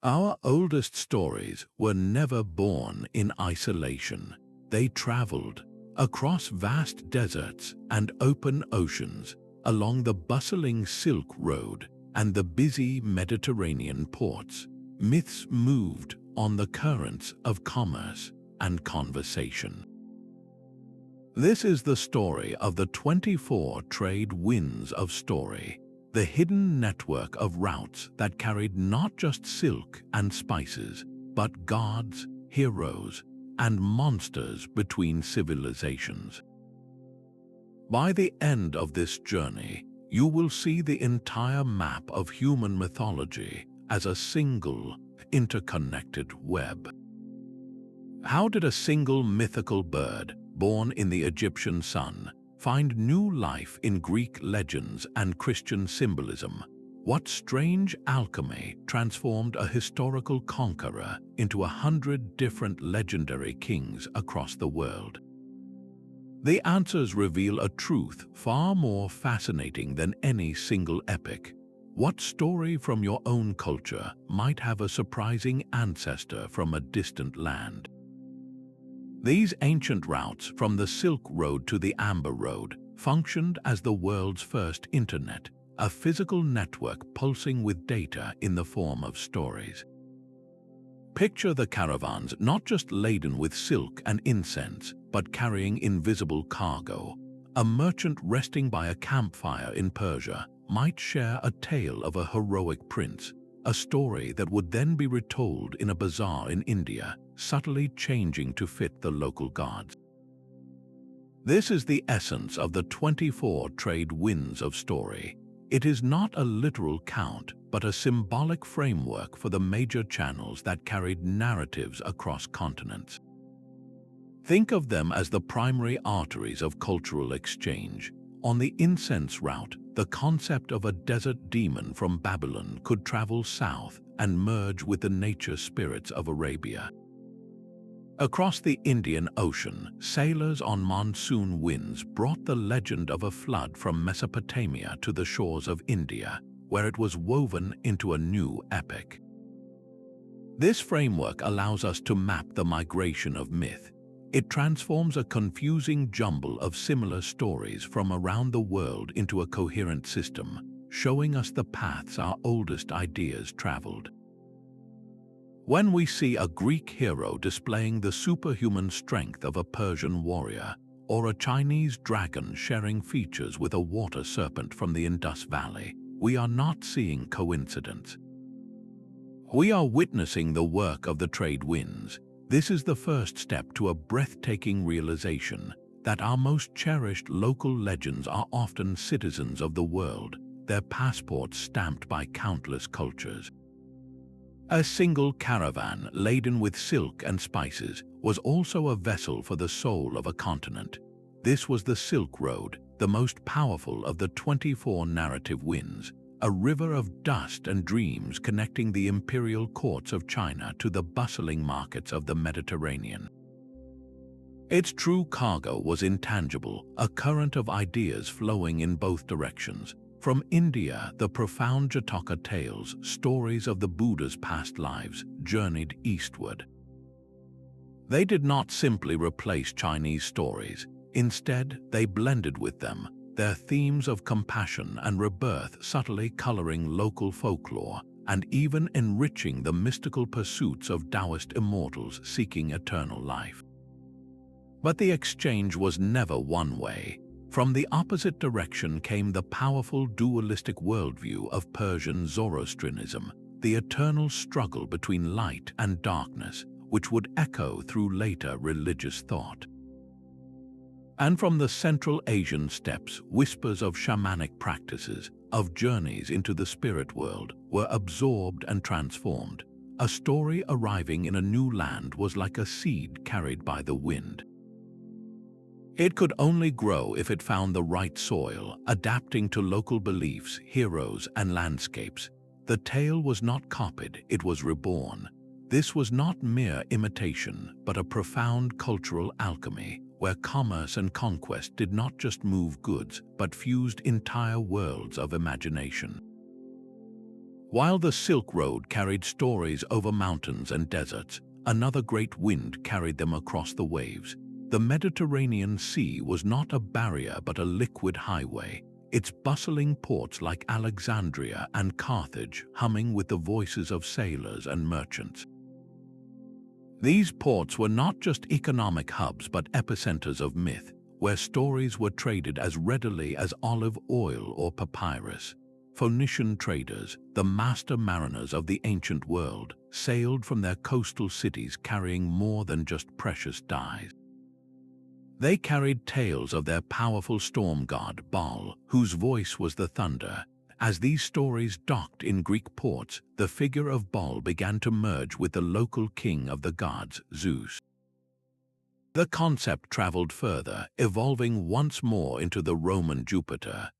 Our oldest stories were never born in isolation. They traveled across vast deserts and open oceans, along the bustling Silk Road and the busy Mediterranean ports. Myths moved on the currents of commerce and conversation. This is the story of the 24 trade winds of story, the hidden network of routes that carried not just silk and spices, but gods, heroes, and monsters between civilizations. By the end of this journey, you will see the entire map of human mythology as a single, interconnected web. How did a single mythical bird, born in the Egyptian sun, find new life in Greek legends and Christian symbolism? What strange alchemy transformed a historical conqueror into 100 different legendary kings across the world? The answers reveal a truth far more fascinating than any single epic. What story from your own culture might have a surprising ancestor from a distant land? These ancient routes, from the Silk Road to the Amber Road, functioned as the world's first internet, a physical network pulsing with data in the form of stories. Picture the caravans not just laden with silk and incense, but carrying invisible cargo. A merchant resting by a campfire in Persia might share a tale of a heroic prince, a story that would then be retold in a bazaar in India, subtly changing to fit the local gods. This is the essence of the 24 trade winds of story. It is not a literal count, but a symbolic framework for the major channels that carried narratives across continents. Think of them as the primary arteries of cultural exchange. On the incense route, the concept of a desert demon from Babylon could travel south and merge with the nature spirits of Arabia. Across the Indian Ocean, sailors on monsoon winds brought the legend of a flood from Mesopotamia to the shores of India, where it was woven into a new epic. This framework allows us to map the migration of myth. It transforms a confusing jumble of similar stories from around the world into a coherent system, showing us the paths our oldest ideas traveled. When we see a Greek hero displaying the superhuman strength of a Persian warrior, or a Chinese dragon sharing features with a water serpent from the Indus Valley, we are not seeing coincidence. We are witnessing the work of the trade winds. This is the first step to a breathtaking realization that our most cherished local legends are often citizens of the world, their passports stamped by countless cultures. A single caravan laden with silk and spices was also a vessel for the soul of a continent. This was the Silk Road, the most powerful of the 24 narrative winds, a river of dust and dreams connecting the imperial courts of China to the bustling markets of the Mediterranean. Its true cargo was intangible, a current of ideas flowing in both directions. From India, the profound Jataka tales, stories of the Buddha's past lives, journeyed eastward. They did not simply replace Chinese stories. Instead, they blended with them, their themes of compassion and rebirth subtly coloring local folklore and even enriching the mystical pursuits of Taoist immortals seeking eternal life. But the exchange was never one way. From the opposite direction came the powerful dualistic worldview of Persian Zoroastrianism, the eternal struggle between light and darkness, which would echo through later religious thought. And from the Central Asian steppes, whispers of shamanic practices, of journeys into the spirit world, were absorbed and transformed. A story arriving in a new land was like a seed carried by the wind. It could only grow if it found the right soil, adapting to local beliefs, heroes, and landscapes. The tale was not copied, it was reborn. This was not mere imitation, but a profound cultural alchemy, where commerce and conquest did not just move goods, but fused entire worlds of imagination. While the Silk Road carried stories over mountains and deserts, another great wind carried them across the waves. The Mediterranean Sea was not a barrier but a liquid highway, its bustling ports like Alexandria and Carthage humming with the voices of sailors and merchants. These ports were not just economic hubs but epicenters of myth, where stories were traded as readily as olive oil or papyrus. Phoenician traders, the master mariners of the ancient world, sailed from their coastal cities carrying more than just precious dyes. They carried tales of their powerful storm god, Baal, whose voice was the thunder. As these stories docked in Greek ports, the figure of Baal began to merge with the local king of the gods, Zeus. The concept traveled further, evolving once more into the Roman Jupiter.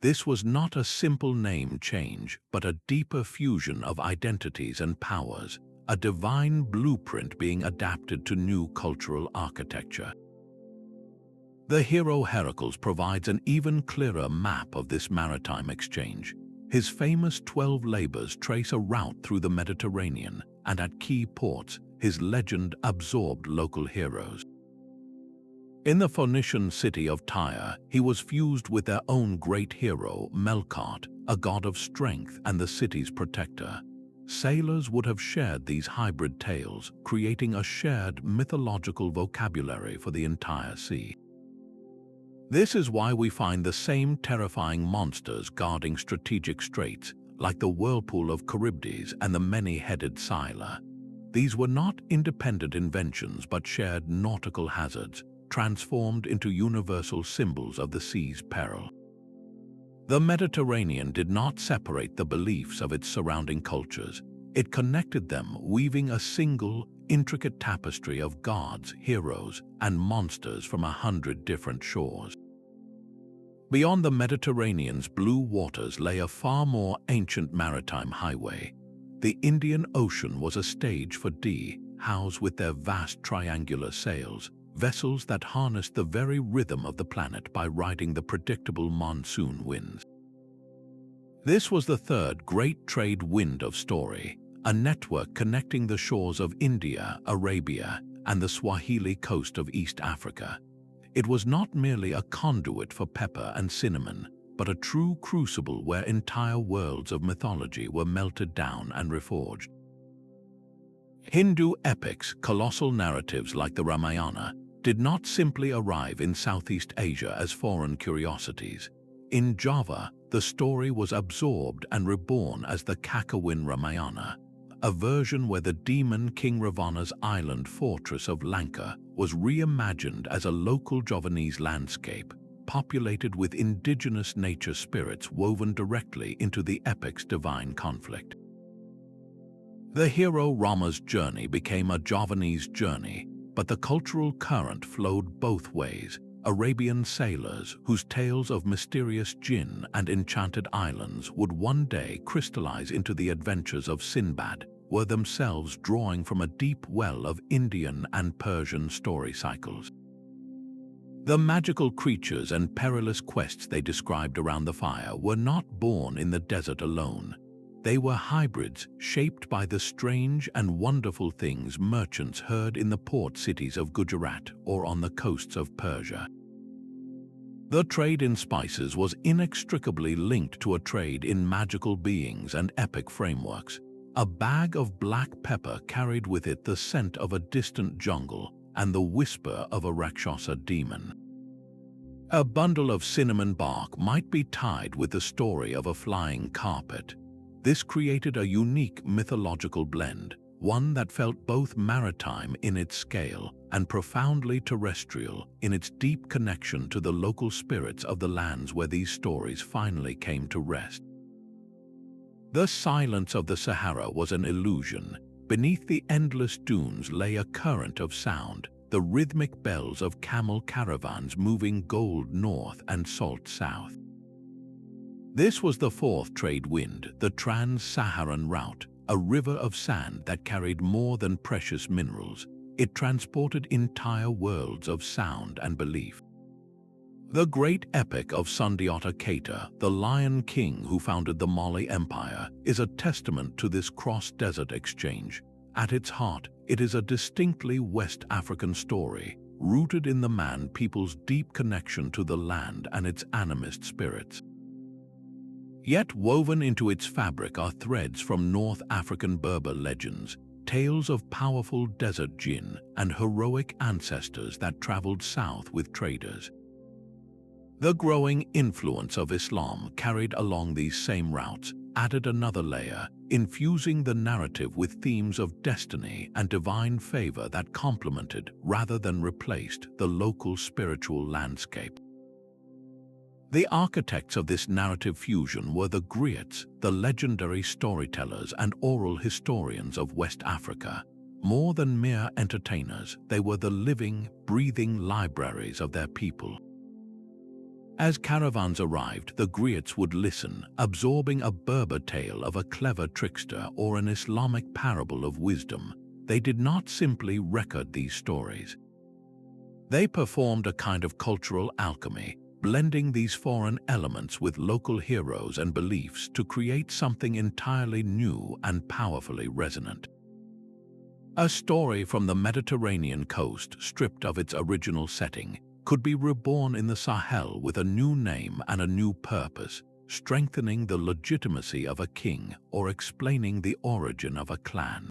This was not a simple name change, but a deeper fusion of identities and powers, a divine blueprint being adapted to new cultural architecture. The hero Heracles provides an even clearer map of this maritime exchange. His famous 12 labors trace a route through the Mediterranean, and at key ports, his legend absorbed local heroes. In the Phoenician city of Tyre, he was fused with their own great hero, Melkart, a god of strength and the city's protector. Sailors would have shared these hybrid tales, creating a shared mythological vocabulary for the entire sea. This is why we find the same terrifying monsters guarding strategic straits, like the whirlpool of Charybdis and the many-headed Scylla. These were not independent inventions but shared nautical hazards, transformed into universal symbols of the sea's peril. The Mediterranean did not separate the beliefs of its surrounding cultures. It connected them, weaving a single, intricate tapestry of gods, heroes, and monsters from 100 different shores. Beyond the Mediterranean's blue waters lay a far more ancient maritime highway. The Indian Ocean was a stage for housed with their vast triangular sails, vessels that harnessed the very rhythm of the planet by riding the predictable monsoon winds. This was the third great trade wind of story, a network connecting the shores of India, Arabia, and the Swahili coast of East Africa. It was not merely a conduit for pepper and cinnamon, but a true crucible where entire worlds of mythology were melted down and reforged. Hindu epics, colossal narratives like the Ramayana, did not simply arrive in Southeast Asia as foreign curiosities. In Java, the story was absorbed and reborn as the Kakawin Ramayana, a version where the demon King Ravana's island fortress of Lanka was reimagined as a local Javanese landscape, populated with indigenous nature spirits woven directly into the epic's divine conflict. The hero Rama's journey became a Javanese journey, but the cultural current flowed both ways. Arabian sailors, whose tales of mysterious jinn and enchanted islands would one day crystallize into the adventures of Sinbad, were themselves drawing from a deep well of Indian and Persian story cycles. The magical creatures and perilous quests they described around the fire were not born in the desert alone. They were hybrids shaped by the strange and wonderful things merchants heard in the port cities of Gujarat or on the coasts of Persia. The trade in spices was inextricably linked to a trade in magical beings and epic frameworks. A bag of black pepper carried with it the scent of a distant jungle and the whisper of a Rakshasa demon. A bundle of cinnamon bark might be tied with the story of a flying carpet. This created a unique mythological blend, one that felt both maritime in its scale and profoundly terrestrial in its deep connection to the local spirits of the lands where these stories finally came to rest. The silence of the Sahara was an illusion. Beneath the endless dunes lay a current of sound, the rhythmic bells of camel caravans moving gold north and salt south. This was the fourth trade wind, the Trans-Saharan route, a river of sand that carried more than precious minerals. It transported entire worlds of sound and belief. The great epic of Sundiata Keita, the Lion King who founded the Mali Empire, is a testament to this cross-desert exchange. At its heart, it is a distinctly West African story, rooted in the Man people's deep connection to the land and its animist spirits. Yet woven into its fabric are threads from North African Berber legends, tales of powerful desert jinn and heroic ancestors that traveled south with traders. The growing influence of Islam carried along these same routes added another layer, infusing the narrative with themes of destiny and divine favor that complemented rather than replaced the local spiritual landscape. The architects of this narrative fusion were the griots, the legendary storytellers and oral historians of West Africa. More than mere entertainers, they were the living, breathing libraries of their people. As caravans arrived, the griots would listen, absorbing a Berber tale of a clever trickster or an Islamic parable of wisdom. They did not simply record these stories. They performed a kind of cultural alchemy, blending these foreign elements with local heroes and beliefs to create something entirely new and powerfully resonant. A story from the Mediterranean coast, stripped of its original setting, could be reborn in the Sahel with a new name and a new purpose, strengthening the legitimacy of a king or explaining the origin of a clan.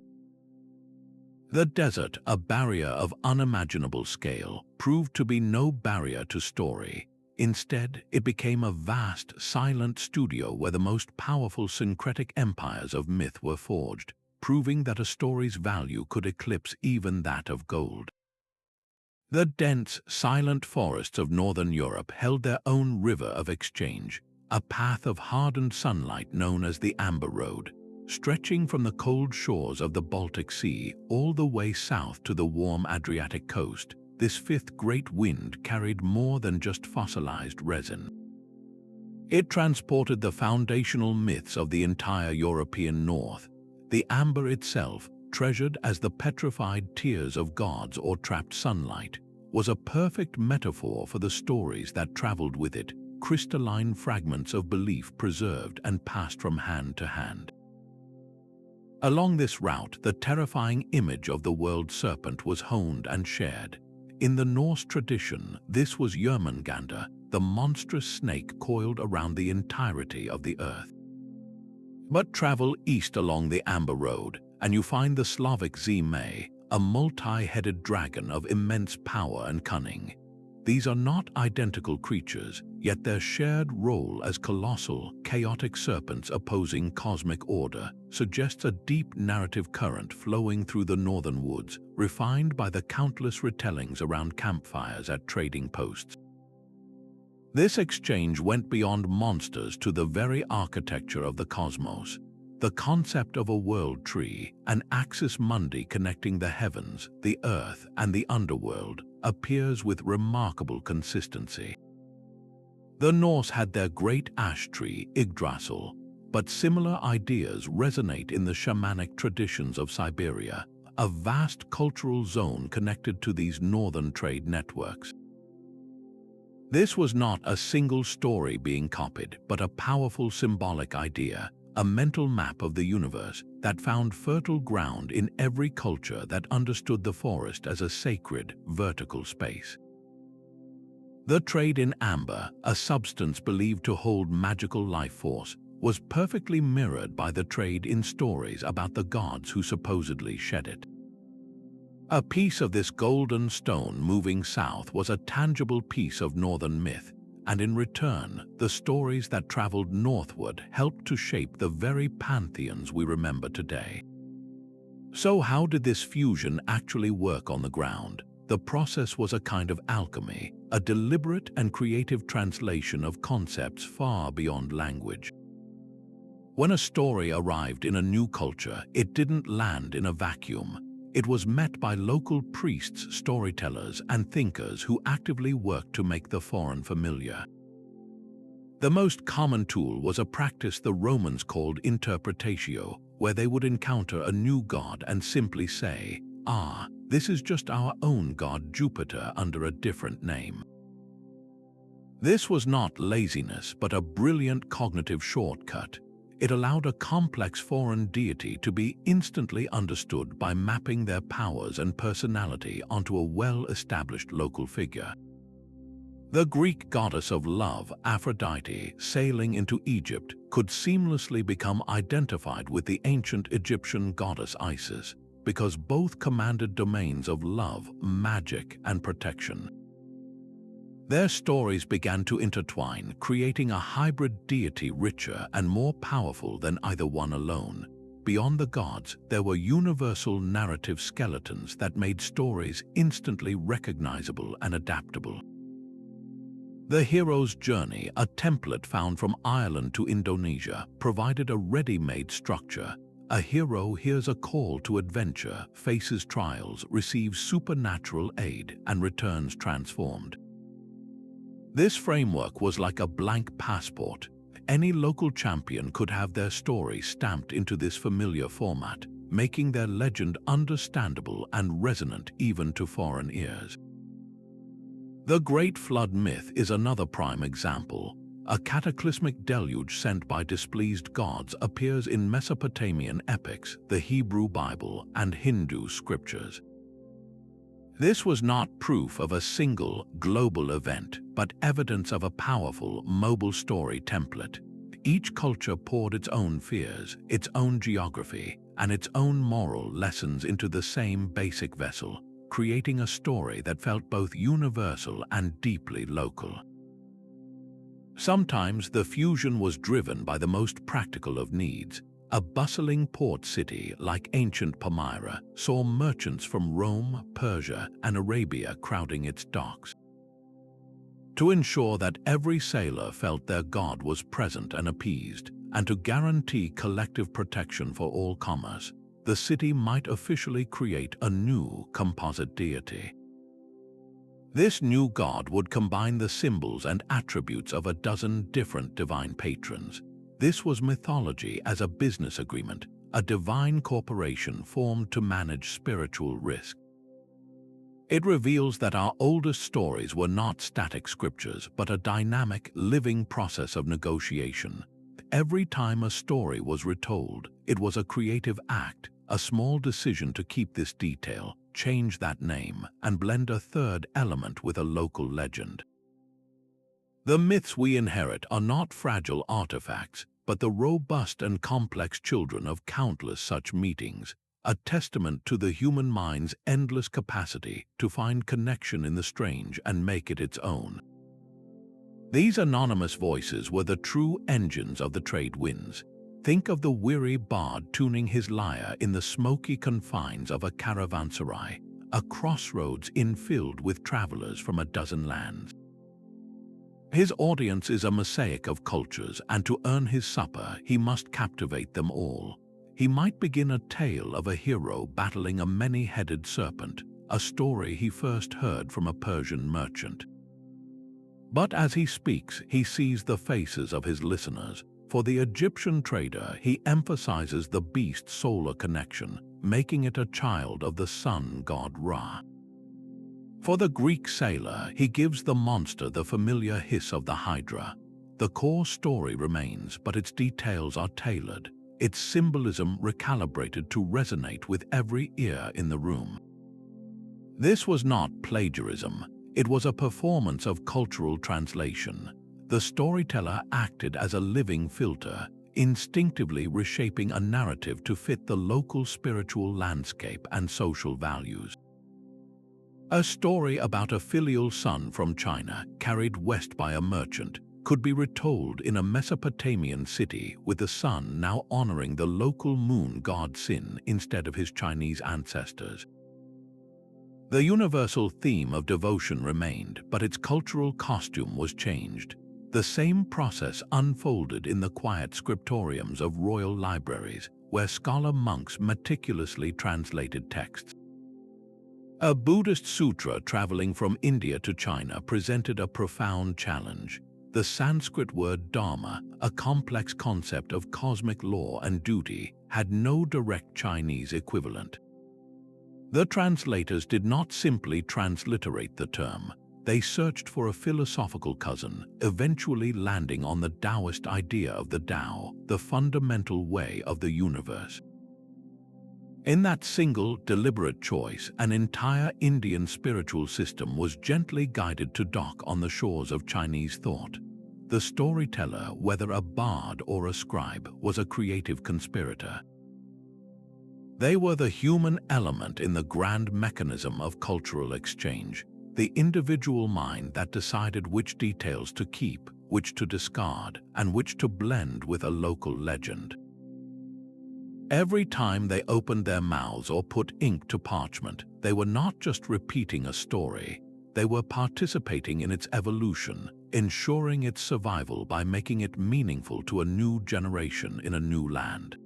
The desert, a barrier of unimaginable scale, proved to be no barrier to story. Instead, it became a vast, silent studio where the most powerful syncretic empires of myth were forged, proving that a story's value could eclipse even that of gold. The dense, silent forests of northern Europe held their own river of exchange, a path of hardened sunlight known as the Amber Road, stretching from the cold shores of the Baltic Sea all the way south to the warm Adriatic coast. This fifth great wind carried more than just fossilized resin. It transported the foundational myths of the entire European north. The amber itself, treasured as the petrified tears of gods or trapped sunlight, was a perfect metaphor for the stories that traveled with it, crystalline fragments of belief preserved and passed from hand to hand. Along this route, the terrifying image of the world serpent was honed and shared. In the Norse tradition, this was Jörmungandr, the monstrous snake coiled around the entirety of the earth. But travel east along the Amber Road, and you find the Slavic Zme, a multi-headed dragon of immense power and cunning. These are not identical creatures, yet their shared role as colossal, chaotic serpents opposing cosmic order suggests a deep narrative current flowing through the northern woods, refined by the countless retellings around campfires at trading posts. This exchange went beyond monsters to the very architecture of the cosmos. The concept of a world tree, an axis mundi connecting the heavens, the earth, and the underworld, appears with remarkable consistency. The Norse had their great ash tree, Yggdrasil, but similar ideas resonate in the shamanic traditions of Siberia, a vast cultural zone connected to these northern trade networks. This was not a single story being copied, but a powerful symbolic idea, a mental map of the universe that found fertile ground in every culture that understood the forest as a sacred, vertical space. The trade in amber, a substance believed to hold magical life force, was perfectly mirrored by the trade in stories about the gods who supposedly shed it. A piece of this golden stone moving south was a tangible piece of northern myth, and in return, the stories that traveled northward helped to shape the very pantheons we remember today. So how did this fusion actually work on the ground? The process was a kind of alchemy, a deliberate and creative translation of concepts far beyond language. When a story arrived in a new culture, it didn't land in a vacuum. It was met by local priests, storytellers, and thinkers who actively worked to make the foreign familiar. The most common tool was a practice the Romans called interpretatio, where they would encounter a new god and simply say, "Ah, this is just our own god Jupiter under a different name." This was not laziness, but a brilliant cognitive shortcut. It allowed a complex foreign deity to be instantly understood by mapping their powers and personality onto a well-established local figure. The Greek goddess of love, Aphrodite, sailing into Egypt, could seamlessly become identified with the ancient Egyptian goddess Isis, because both commanded domains of love, magic, and protection. Their stories began to intertwine, creating a hybrid deity richer and more powerful than either one alone. Beyond the gods, there were universal narrative skeletons that made stories instantly recognizable and adaptable. The hero's journey, a template found from Ireland to Indonesia, provided a ready-made structure. A hero hears a call to adventure, faces trials, receives supernatural aid, and returns transformed. This framework was like a blank passport. Any local champion could have their story stamped into this familiar format, making their legend understandable and resonant even to foreign ears. The Great Flood myth is another prime example. A cataclysmic deluge sent by displeased gods appears in Mesopotamian epics, the Hebrew Bible, and Hindu scriptures. This was not proof of a single, global event, but evidence of a powerful, mobile story template. Each culture poured its own fears, its own geography, and its own moral lessons into the same basic vessel, creating a story that felt both universal and deeply local. Sometimes the fusion was driven by the most practical of needs. A bustling port city like ancient Palmyra saw merchants from Rome, Persia, and Arabia crowding its docks. To ensure that every sailor felt their god was present and appeased, and to guarantee collective protection for all commerce, the city might officially create a new composite deity. This new god would combine the symbols and attributes of a dozen different divine patrons. This was mythology as a business agreement, a divine corporation formed to manage spiritual risk. It reveals that our oldest stories were not static scriptures, but a dynamic, living process of negotiation. Every time a story was retold, it was a creative act, a small decision to keep this detail, change that name, and blend a third element with a local legend. The myths we inherit are not fragile artifacts, but the robust and complex children of countless such meetings, a testament to the human mind's endless capacity to find connection in the strange and make it its own. These anonymous voices were the true engines of the trade winds. Think of the weary bard tuning his lyre in the smoky confines of a caravanserai, a crossroads infilled with travelers from a dozen lands. His audience is a mosaic of cultures, and to earn his supper, he must captivate them all. He might begin a tale of a hero battling a many-headed serpent, a story he first heard from a Persian merchant. But as he speaks, he sees the faces of his listeners. For the Egyptian trader, he emphasizes the beast's solar connection, making it a child of the sun god Ra. For the Greek sailor, he gives the monster the familiar hiss of the Hydra. The core story remains, but its details are tailored, its symbolism recalibrated to resonate with every ear in the room. This was not plagiarism, it was a performance of cultural translation. The storyteller acted as a living filter, instinctively reshaping a narrative to fit the local spiritual landscape and social values. A story about a filial son from China, carried west by a merchant, could be retold in a Mesopotamian city with the son now honoring the local moon god Sin instead of his Chinese ancestors. The universal theme of devotion remained, but its cultural costume was changed. The same process unfolded in the quiet scriptoriums of royal libraries, where scholar monks meticulously translated texts. A Buddhist sutra traveling from India to China presented a profound challenge. The Sanskrit word dharma, a complex concept of cosmic law and duty, had no direct Chinese equivalent. The translators did not simply transliterate the term. They searched for a philosophical cousin, eventually landing on the Taoist idea of the Tao, the fundamental way of the universe. In that single, deliberate choice, an entire Indian spiritual system was gently guided to dock on the shores of Chinese thought. The storyteller, whether a bard or a scribe, was a creative conspirator. They were the human element in the grand mechanism of cultural exchange, the individual mind that decided which details to keep, which to discard, and which to blend with a local legend. Every time they opened their mouths or put ink to parchment, they were not just repeating a story, they were participating in its evolution, ensuring its survival by making it meaningful to a new generation in a new land.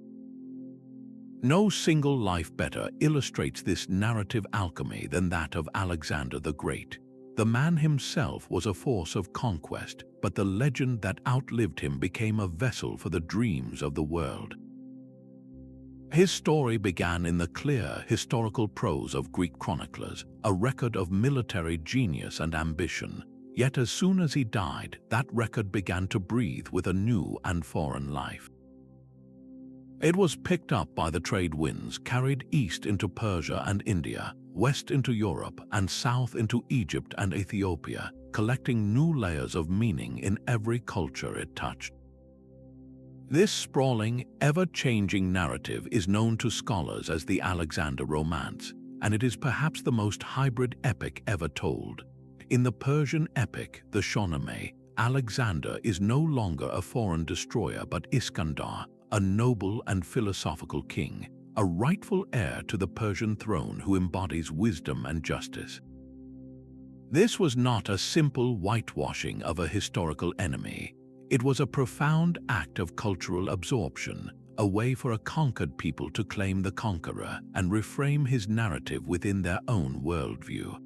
No single life better illustrates this narrative alchemy than that of Alexander the Great. The man himself was a force of conquest, but the legend that outlived him became a vessel for the dreams of the world. His story began in the clear, historical prose of Greek chroniclers, a record of military genius and ambition. Yet as soon as he died, that record began to breathe with a new and foreign life. It was picked up by the trade winds, carried east into Persia and India, west into Europe, and south into Egypt and Ethiopia, collecting new layers of meaning in every culture it touched. This sprawling, ever-changing narrative is known to scholars as the Alexander Romance, and it is perhaps the most hybrid epic ever told. In the Persian epic, the Shahnameh, Alexander is no longer a foreign destroyer but Iskandar, a noble and philosophical king, a rightful heir to the Persian throne who embodies wisdom and justice. This was not a simple whitewashing of a historical enemy. It was a profound act of cultural absorption, a way for a conquered people to claim the conqueror and reframe his narrative within their own worldview.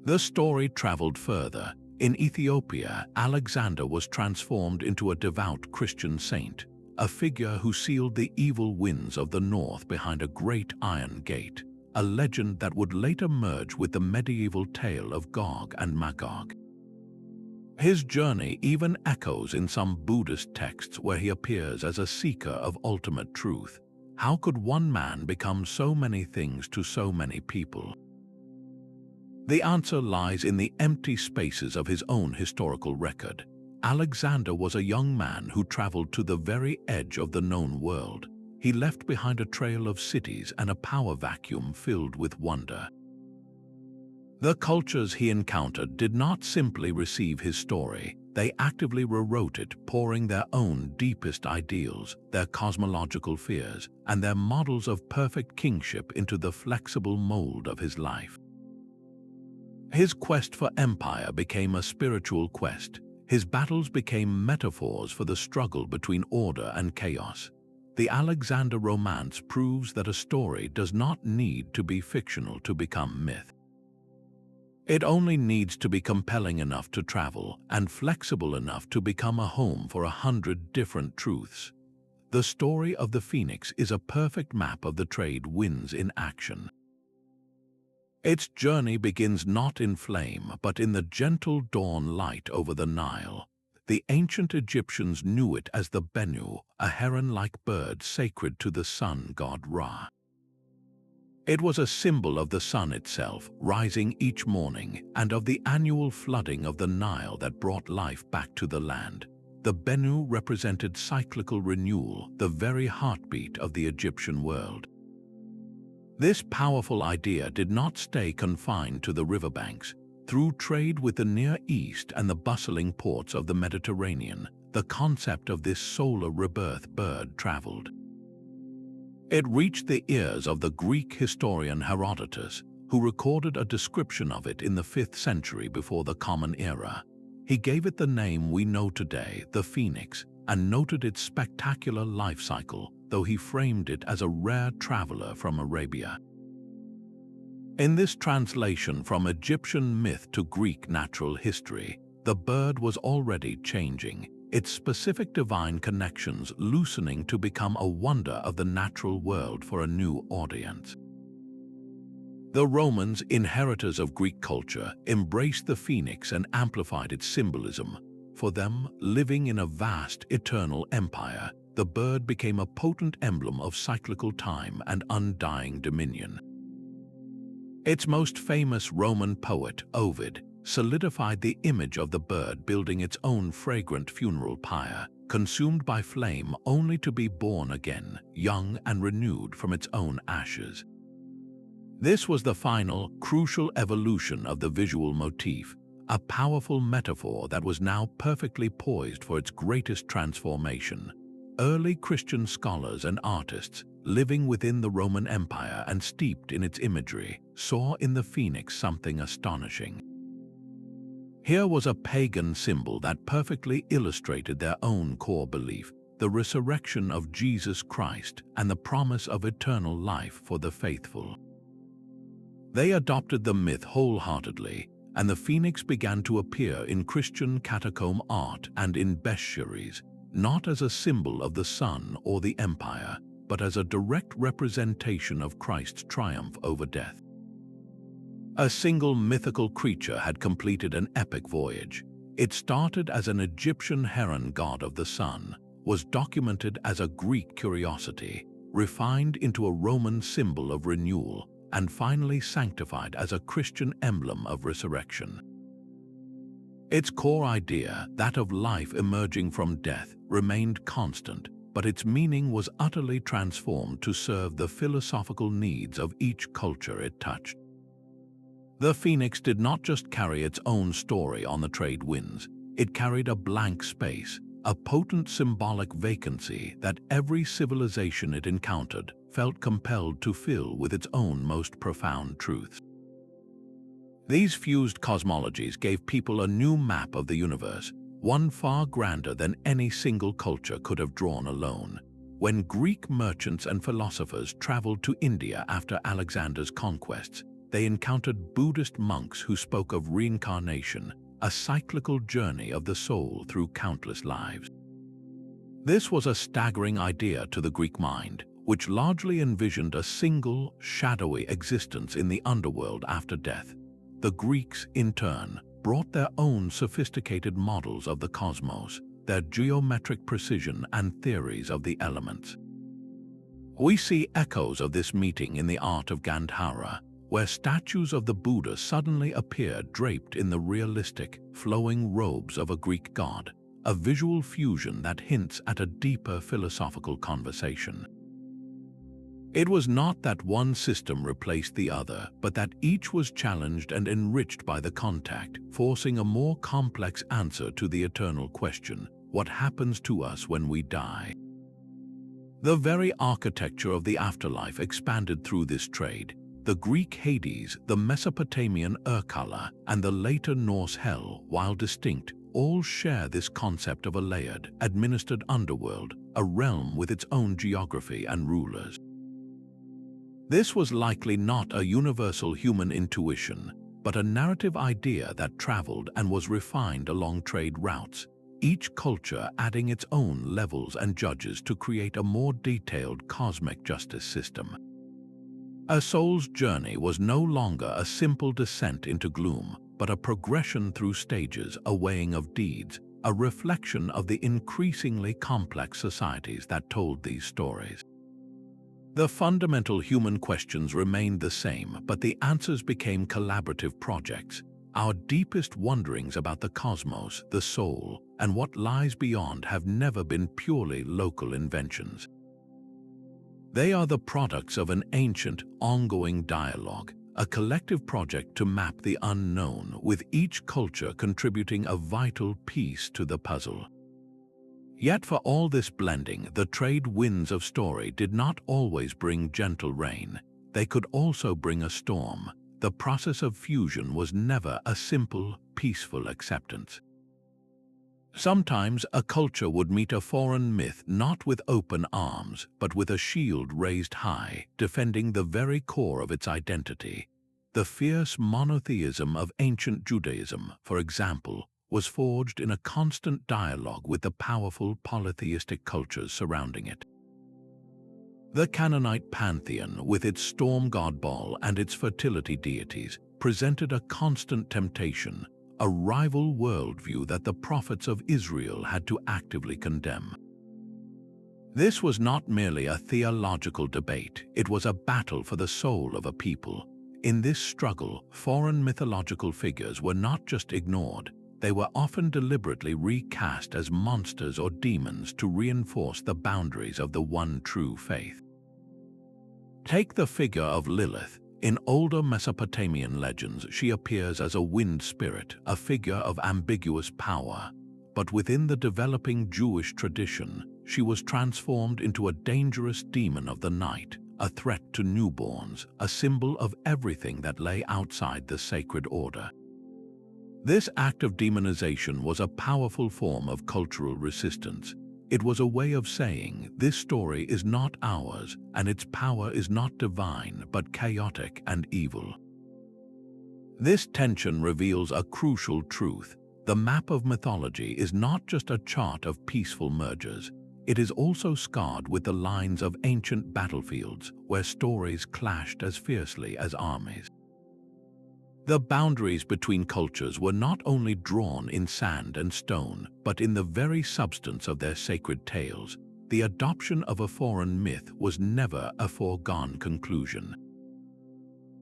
The story traveled further. In Ethiopia, Alexander was transformed into a devout Christian saint, a figure who sealed the evil winds of the north behind a great iron gate, a legend that would later merge with the medieval tale of Gog and Magog. His journey even echoes in some Buddhist texts where he appears as a seeker of ultimate truth. How could one man become so many things to so many people? The answer lies in the empty spaces of his own historical record. Alexander was a young man who traveled to the very edge of the known world. He left behind a trail of cities and a power vacuum filled with wonder. The cultures he encountered did not simply receive his story, they actively rewrote it, pouring their own deepest ideals, their cosmological fears, and their models of perfect kingship into the flexible mold of his life. His quest for empire became a spiritual quest. His battles became metaphors for the struggle between order and chaos. The Alexander Romance proves that a story does not need to be fictional to become myth. It only needs to be compelling enough to travel and flexible enough to become a home for 100 different truths. The story of the Phoenix is a perfect map of the trade winds in action. Its journey begins not in flame, but in the gentle dawn light over the Nile. The ancient Egyptians knew it as the Bennu, a heron-like bird sacred to the sun god Ra. It was a symbol of the sun itself, rising each morning, and of the annual flooding of the Nile that brought life back to the land. The Bennu represented cyclical renewal, the very heartbeat of the Egyptian world. This powerful idea did not stay confined to the riverbanks. Through trade with the Near East and the bustling ports of the Mediterranean, the concept of this solar rebirth bird traveled. It reached the ears of the Greek historian Herodotus, who recorded a description of it in the 5th century before the Common Era. He gave it the name we know today, the Phoenix, and noted its spectacular life cycle, though he framed it as a rare traveler from Arabia. In this translation from Egyptian myth to Greek natural history, the bird was already changing, its specific divine connections loosening to become a wonder of the natural world for a new audience. The Romans, inheritors of Greek culture, embraced the phoenix and amplified its symbolism. For them, living in a vast, eternal empire, the bird became a potent emblem of cyclical time and undying dominion. Its most famous Roman poet, Ovid, solidified the image of the bird building its own fragrant funeral pyre, consumed by flame only to be born again, young and renewed from its own ashes. This was the final, crucial evolution of the visual motif, a powerful metaphor that was now perfectly poised for its greatest transformation. Early Christian scholars and artists, living within the Roman Empire and steeped in its imagery, saw in the phoenix something astonishing. Here was a pagan symbol that perfectly illustrated their own core belief, the resurrection of Jesus Christ and the promise of eternal life for the faithful. They adopted the myth wholeheartedly, and the phoenix began to appear in Christian catacomb art and in bestiaries, not as a symbol of the sun or the empire, but as a direct representation of Christ's triumph over death. A single mythical creature had completed an epic voyage. It started as an Egyptian heron god of the sun, was documented as a Greek curiosity, refined into a Roman symbol of renewal, and finally sanctified as a Christian emblem of resurrection. Its core idea, that of life emerging from death, remained constant, but its meaning was utterly transformed to serve the philosophical needs of each culture it touched. The phoenix did not just carry its own story on the trade winds, it carried a blank space, a potent symbolic vacancy that every civilization it encountered felt compelled to fill with its own most profound truths. These fused cosmologies gave people a new map of the universe, one far grander than any single culture could have drawn alone. When Greek merchants and philosophers traveled to India after Alexander's conquests, they encountered Buddhist monks who spoke of reincarnation, a cyclical journey of the soul through countless lives. This was a staggering idea to the Greek mind, which largely envisioned a single, shadowy existence in the underworld after death. The Greeks, in turn, brought their own sophisticated models of the cosmos, their geometric precision and theories of the elements. We see echoes of this meeting in the art of Gandhara, where statues of the Buddha suddenly appear draped in the realistic, flowing robes of a Greek god, a visual fusion that hints at a deeper philosophical conversation. It was not that one system replaced the other, but that each was challenged and enriched by the contact, forcing a more complex answer to the eternal question, what happens to us when we die? The very architecture of the afterlife expanded through this trade. The Greek Hades, the Mesopotamian Urkala, and the later Norse Hell, while distinct, all share this concept of a layered, administered underworld, a realm with its own geography and rulers. This was likely not a universal human intuition, but a narrative idea that traveled and was refined along trade routes, each culture adding its own levels and judges to create a more detailed cosmic justice system. A soul's journey was no longer a simple descent into gloom, but a progression through stages, a weighing of deeds, a reflection of the increasingly complex societies that told these stories. The fundamental human questions remained the same, but the answers became collaborative projects. Our deepest wonderings about the cosmos, the soul, and what lies beyond have never been purely local inventions. They are the products of an ancient, ongoing dialogue, a collective project to map the unknown, with each culture contributing a vital piece to the puzzle. Yet for all this blending, the trade winds of story did not always bring gentle rain. They could also bring a storm. The process of fusion was never a simple, peaceful acceptance. Sometimes a culture would meet a foreign myth not with open arms, but with a shield raised high, defending the very core of its identity. The fierce monotheism of ancient Judaism, for example, was forged in a constant dialogue with the powerful polytheistic cultures surrounding it. The Canaanite pantheon, with its storm god Baal and its fertility deities, presented a constant temptation, a rival worldview that the prophets of Israel had to actively condemn. This was not merely a theological debate, it was a battle for the soul of a people. In this struggle, foreign mythological figures were not just ignored, they were often deliberately recast as monsters or demons to reinforce the boundaries of the one true faith. Take the figure of Lilith. In older Mesopotamian legends, she appears as a wind spirit, a figure of ambiguous power. But within the developing Jewish tradition, she was transformed into a dangerous demon of the night, a threat to newborns, a symbol of everything that lay outside the sacred order. This act of demonization was a powerful form of cultural resistance. It was a way of saying, this story is not ours, and its power is not divine but chaotic and evil. This tension reveals a crucial truth. The map of mythology is not just a chart of peaceful mergers. It is also scarred with the lines of ancient battlefields where stories clashed as fiercely as armies. The boundaries between cultures were not only drawn in sand and stone, but in the very substance of their sacred tales. The adoption of a foreign myth was never a foregone conclusion.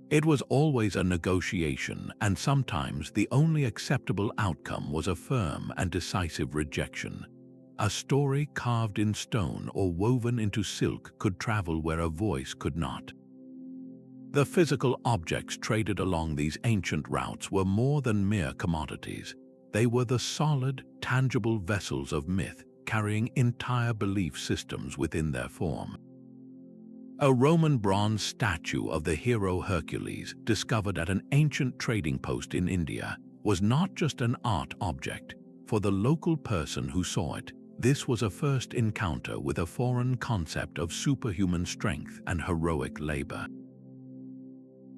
It was always a negotiation, and sometimes the only acceptable outcome was a firm and decisive rejection. A story carved in stone or woven into silk could travel where a voice could not. The physical objects traded along these ancient routes were more than mere commodities. They were the solid, tangible vessels of myth, carrying entire belief systems within their form. A Roman bronze statue of the hero Hercules, discovered at an ancient trading post in India, was not just an art object. For the local person who saw it, this was a first encounter with a foreign concept of superhuman strength and heroic labor.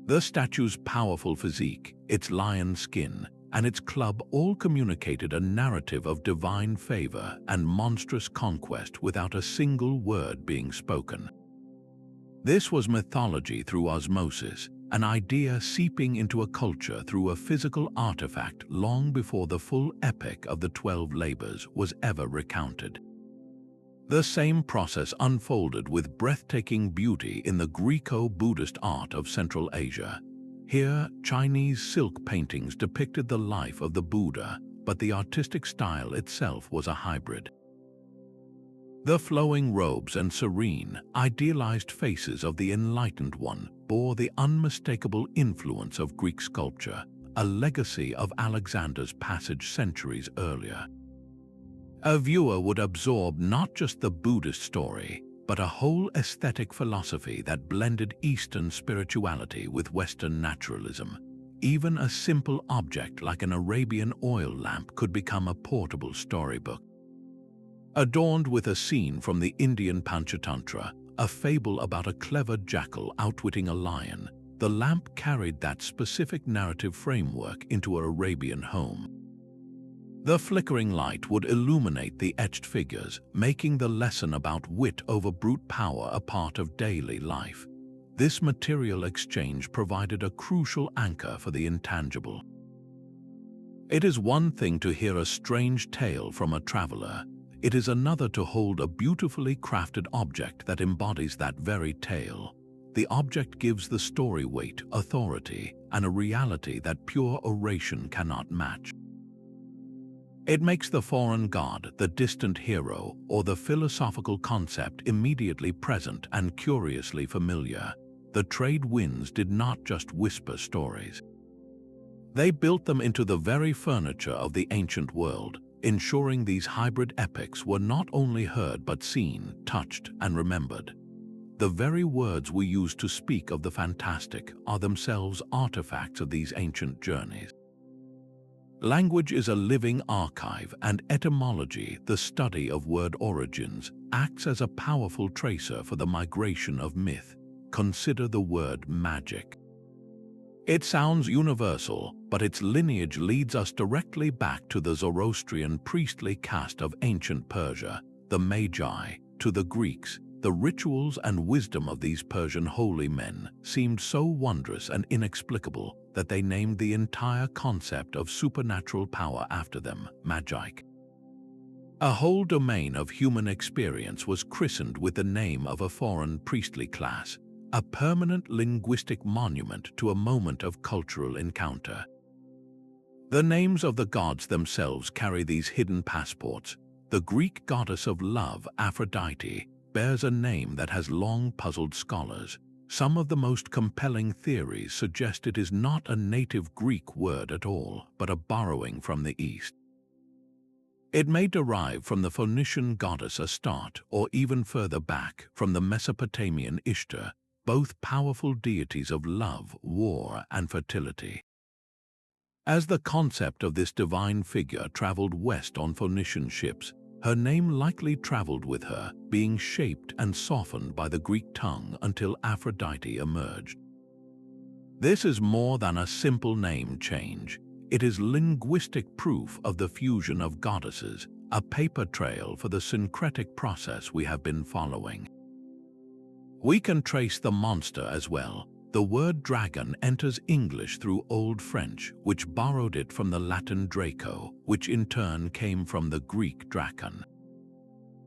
The statue's powerful physique, its lion skin, and its club all communicated a narrative of divine favor and monstrous conquest without a single word being spoken. This was mythology through osmosis, an idea seeping into a culture through a physical artifact long before the full epic of the 12 Labors was ever recounted. The same process unfolded with breathtaking beauty in the Greco-Buddhist art of Central Asia. Here, Chinese silk paintings depicted the life of the Buddha, but the artistic style itself was a hybrid. The flowing robes and serene, idealized faces of the Enlightened One bore the unmistakable influence of Greek sculpture, a legacy of Alexander's passage centuries earlier. A viewer would absorb not just the Buddhist story, but a whole aesthetic philosophy that blended Eastern spirituality with Western naturalism. Even a simple object like an Arabian oil lamp could become a portable storybook. Adorned with a scene from the Indian Panchatantra, a fable about a clever jackal outwitting a lion, the lamp carried that specific narrative framework into an Arabian home. The flickering light would illuminate the etched figures, making the lesson about wit over brute power a part of daily life. This material exchange provided a crucial anchor for the intangible. It is one thing to hear a strange tale from a traveler. It is another to hold a beautifully crafted object that embodies that very tale. The object gives the story weight, authority, and a reality that pure oration cannot match. It makes the foreign god, the distant hero, or the philosophical concept immediately present and curiously familiar. The trade winds did not just whisper stories. They built them into the very furniture of the ancient world, ensuring these hybrid epics were not only heard but seen, touched, and remembered. The very words we use to speak of the fantastic are themselves artifacts of these ancient journeys. Language is a living archive, and etymology, the study of word origins, acts as a powerful tracer for the migration of myth. Consider the word magic. It sounds universal, but its lineage leads us directly back to the Zoroastrian priestly caste of ancient Persia, the Magi, to the Greeks, the rituals and wisdom of these Persian holy men seemed so wondrous and inexplicable that they named the entire concept of supernatural power after them, magic. A whole domain of human experience was christened with the name of a foreign priestly class, a permanent linguistic monument to a moment of cultural encounter. The names of the gods themselves carry these hidden passports. The Greek goddess of love, Aphrodite, bears a name that has long puzzled scholars. Some of the most compelling theories suggest it is not a native Greek word at all, but a borrowing from the East. It may derive from the Phoenician goddess Astarte, or even further back from the Mesopotamian Ishtar, both powerful deities of love, war, and fertility. As the concept of this divine figure traveled west on Phoenician ships, her name likely traveled with her, being shaped and softened by the Greek tongue until Aphrodite emerged. This is more than a simple name change. It is linguistic proof of the fusion of goddesses, a paper trail for the syncretic process we have been following. We can trace the monster as well. The word dragon enters English through Old French, which borrowed it from the Latin Draco, which in turn came from the Greek drakon.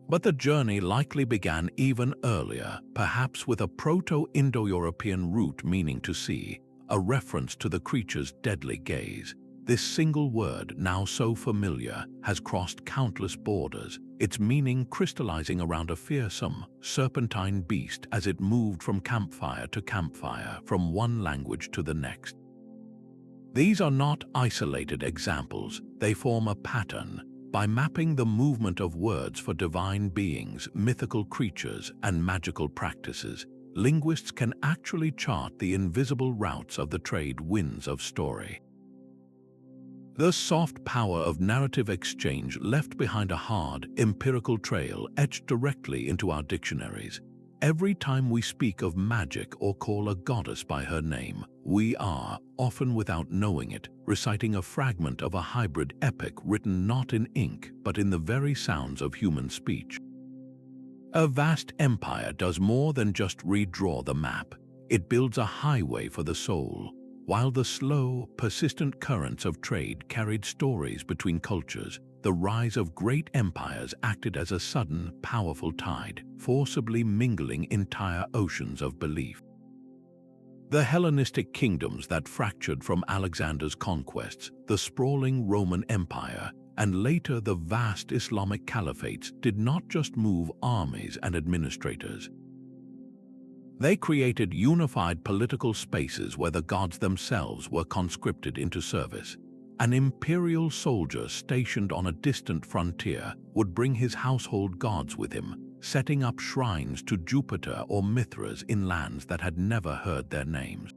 But the journey likely began even earlier, perhaps with a Proto-Indo-European root meaning to see, a reference to the creature's deadly gaze. This single word, now so familiar, has crossed countless borders, its meaning crystallizing around a fearsome, serpentine beast as it moved from campfire to campfire, from one language to the next. These are not isolated examples, they form a pattern. By mapping the movement of words for divine beings, mythical creatures, and magical practices, linguists can actually chart the invisible routes of the trade winds of story. The soft power of narrative exchange left behind a hard, empirical trail etched directly into our dictionaries. Every time we speak of magic or call a goddess by her name, we are, often without knowing it, reciting a fragment of a hybrid epic written not in ink but in the very sounds of human speech. A vast empire does more than just redraw the map. It builds a highway for the soul. While the slow, persistent currents of trade carried stories between cultures, the rise of great empires acted as a sudden, powerful tide, forcibly mingling entire oceans of belief. The Hellenistic kingdoms that fractured from Alexander's conquests, the sprawling Roman Empire, and later the vast Islamic caliphates did not just move armies and administrators. They created unified political spaces where the gods themselves were conscripted into service. An imperial soldier stationed on a distant frontier would bring his household gods with him, setting up shrines to Jupiter or Mithras in lands that had never heard their names.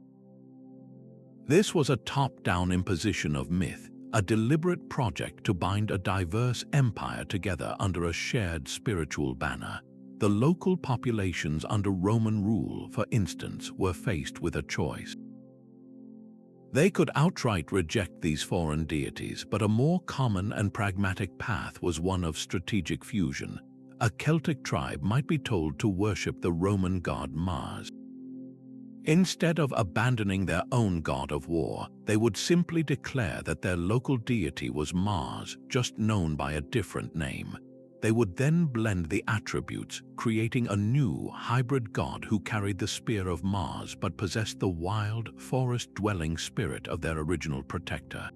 This was a top-down imposition of myth, a deliberate project to bind a diverse empire together under a shared spiritual banner. The local populations under Roman rule, for instance, were faced with a choice. They could outright reject these foreign deities, but a more common and pragmatic path was one of strategic fusion. A Celtic tribe might be told to worship the Roman god Mars. Instead of abandoning their own god of war, they would simply declare that their local deity was Mars, just known by a different name. They would then blend the attributes, creating a new, hybrid god who carried the spear of Mars but possessed the wild, forest-dwelling spirit of their original protector.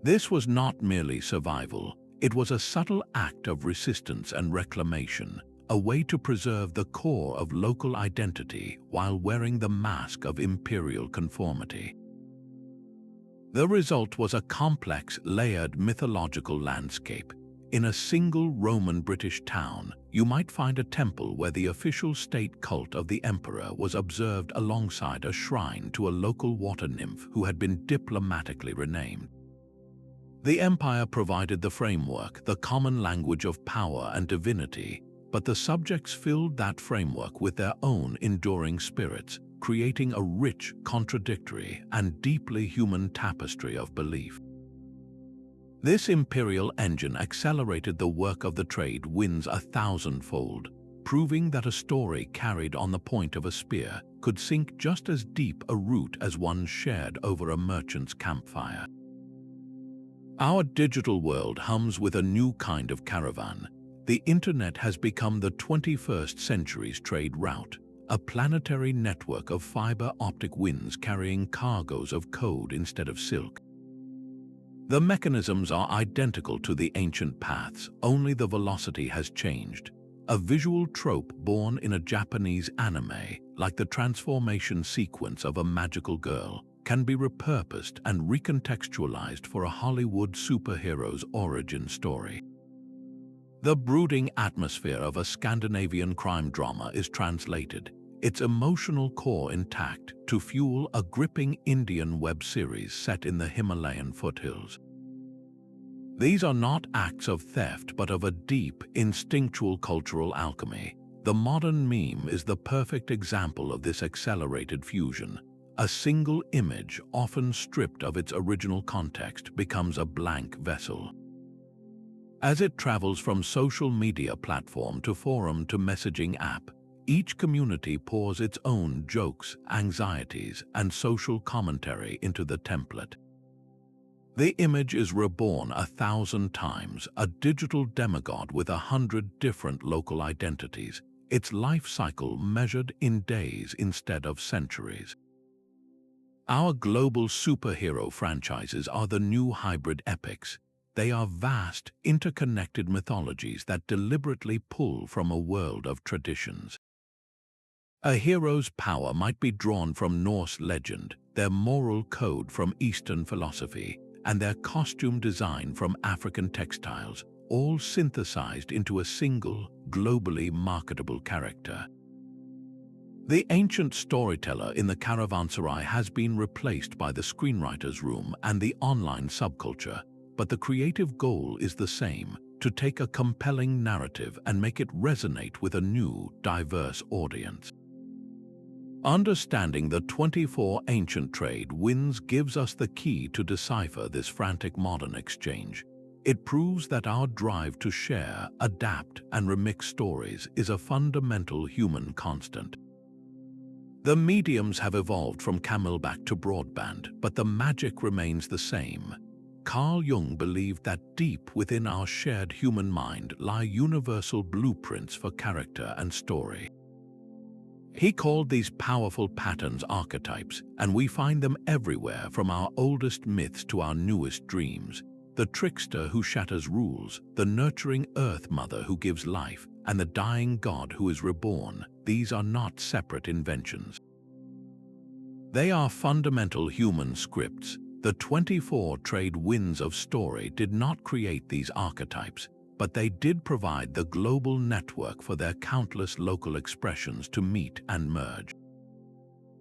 This was not merely survival, it was a subtle act of resistance and reclamation, a way to preserve the core of local identity while wearing the mask of imperial conformity. The result was a complex, layered mythological landscape. In a single Roman-British town, you might find a temple where the official state cult of the emperor was observed alongside a shrine to a local water nymph who had been diplomatically renamed. The empire provided the framework, the common language of power and divinity, but the subjects filled that framework with their own enduring spirits, creating a rich, contradictory, and deeply human tapestry of belief. This imperial engine accelerated the work of the trade winds 1,000-fold. proving that a story carried on the point of a spear could sink just as deep a root as one shared over a merchant's campfire. Our digital world hums with a new kind of caravan. The internet has become the 21st century's trade route, a planetary network of fiber optic winds carrying cargoes of code instead of silk. The mechanisms are identical to the ancient paths, only the velocity has changed. A visual trope born in a Japanese anime, like the transformation sequence of a magical girl, can be repurposed and recontextualized for a Hollywood superhero's origin story. The brooding atmosphere of a Scandinavian crime drama is translated, its emotional core intact, to fuel a gripping Indian web series set in the Himalayan foothills. These are not acts of theft but of a deep, instinctual cultural alchemy. The modern meme is the perfect example of this accelerated fusion. A single image, often stripped of its original context, becomes a blank vessel. As it travels from social media platform to forum to messaging app, each community pours its own jokes, anxieties, and social commentary into the template. The image is reborn 1,000 times, a digital demigod with 100 different local identities, its life cycle measured in days instead of centuries. Our global superhero franchises are the new hybrid epics. They are vast, interconnected mythologies that deliberately pull from a world of traditions. A hero's power might be drawn from Norse legend, their moral code from Eastern philosophy, and their costume design from African textiles, all synthesized into a single, globally marketable character. The ancient storyteller in the caravanserai has been replaced by the screenwriter's room and the online subculture, but the creative goal is the same: to take a compelling narrative and make it resonate with a new, diverse audience. Understanding the 24 ancient trade winds gives us the key to decipher this frantic modern exchange. It proves that our drive to share, adapt, and remix stories is a fundamental human constant. The mediums have evolved from camelback to broadband, but the magic remains the same. Carl Jung believed that deep within our shared human mind lie universal blueprints for character and story. He called these powerful patterns archetypes, and we find them everywhere, from our oldest myths to our newest dreams. The trickster who shatters rules, the nurturing earth mother who gives life, and the dying god who is reborn. These are not separate inventions. They are fundamental human scripts. The 24 trade winds of story did not create these archetypes, but they did provide the global network for their countless local expressions to meet and merge.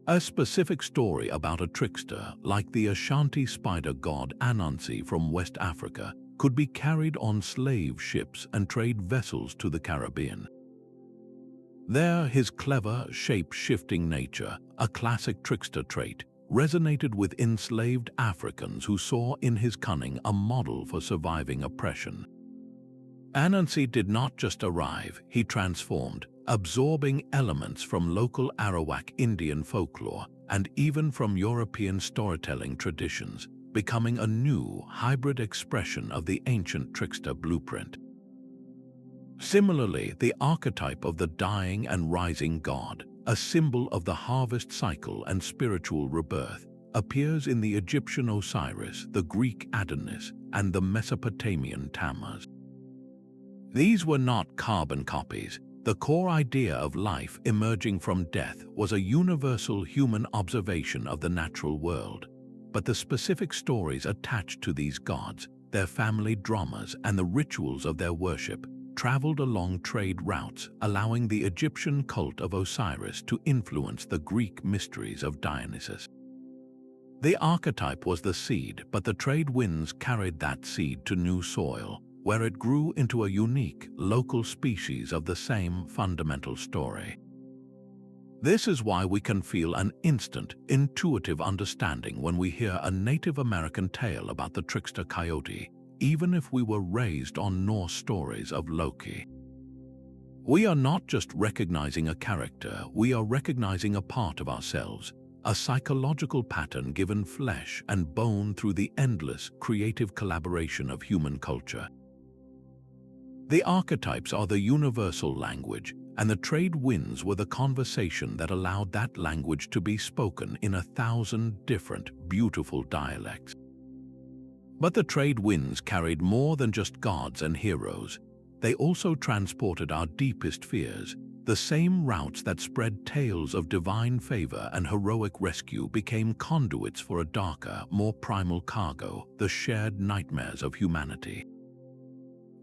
A specific story about a trickster, like the Ashanti spider god Anansi from West Africa, could be carried on slave ships and trade vessels to the Caribbean. There, his clever, shape-shifting nature, a classic trickster trait, resonated with enslaved Africans who saw in his cunning a model for surviving oppression. Anansi did not just arrive, he transformed, absorbing elements from local Arawak Indian folklore and even from European storytelling traditions, becoming a new, hybrid expression of the ancient trickster blueprint. Similarly, the archetype of the dying and rising god, a symbol of the harvest cycle and spiritual rebirth, appears in the Egyptian Osiris, the Greek Adonis, and the Mesopotamian Tammuz. These were not carbon copies. The core idea of life emerging from death was a universal human observation of the natural world. But the specific stories attached to these gods, their family dramas, and the rituals of their worship traveled along trade routes, allowing the Egyptian cult of Osiris to influence the Greek mysteries of Dionysus. The archetype was the seed, but the trade winds carried that seed to new soil, where it grew into a unique, local species of the same fundamental story. This is why we can feel an instant, intuitive understanding when we hear a Native American tale about the trickster coyote, even if we were raised on Norse stories of Loki. We are not just recognizing a character, we are recognizing a part of ourselves, a psychological pattern given flesh and bone through the endless, creative collaboration of human culture. The archetypes are the universal language, and the trade winds were the conversation that allowed that language to be spoken in 1,000 different, beautiful dialects. But the trade winds carried more than just gods and heroes. They also transported our deepest fears. The same routes that spread tales of divine favor and heroic rescue became conduits for a darker, more primal cargo, the shared nightmares of humanity.